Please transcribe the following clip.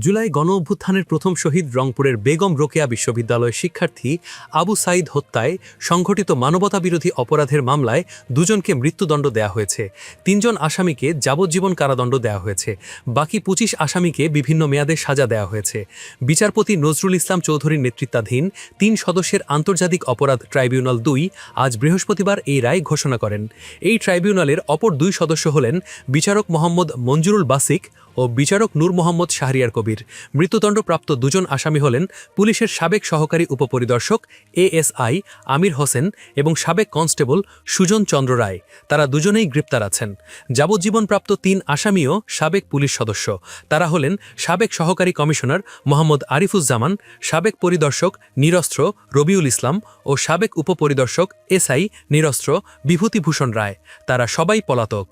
জুলাই গণঅভ্যুত্থানের প্রথম শহীদ রংপুরের বেগম রোকেয়া বিশ্ববিদ্যালয়ের শিক্ষার্থী আবু সাঈদ হত্যায় সংঘটিত মানবতাবিরোধী অপরাধের মামলায় দুজনকে মৃত্যুদণ্ড দেয়া হয়েছে। ৩ জন আসামিকে যাবজ্জীবন কারাদণ্ড দেয়া হয়েছে। বাকি ২৫ আসামিকে বিভিন্ন মেয়াদে সাজা দেয়া হয়েছে। বিচারপতি নজরুল ইসলাম চৌধুরীর নেতৃত্বাধীন ৩ সদস্যের আন্তর্জাতিক অপরাধ ট্রাইব্যুনাল ২ আজ বৃহস্পতিবার এই রায় ঘোষণা করেন। এই ট্রাইব্যুনালের অপর ২ সদস্য হলেন বিচারক মোহাম্মদ মঞ্জুরুল বাসিক ও বিচারক নূর মোহাম্মদ শাহরিয়ার কবির। মৃত্যুদণ্ডপ্রাপ্ত দুজন আসামি হলেন পুলিশের সাবেক সহকারী উপপরিদর্শক এএসআই আমির হোসেন এবং সাবেক কনস্টেবল সুজন চন্দ্র রায়। তারা দুজনেই গ্রেপ্তার আছেন। যাবজ্জীবনপ্রাপ্ত ৩ আসামিও সাবেক পুলিশ সদস্য। তারা হলেন সাবেক সহকারী কমিশনার মোহাম্মদ আরিফুজ্জামান, সাবেক পরিদর্শক নিরস্ত্র রবিউল ইসলাম ও সাবেক উপপরিদর্শক এসআই নিরস্ত্র বিভূতিভূষণ রায়। তারা সবাই পলাতক।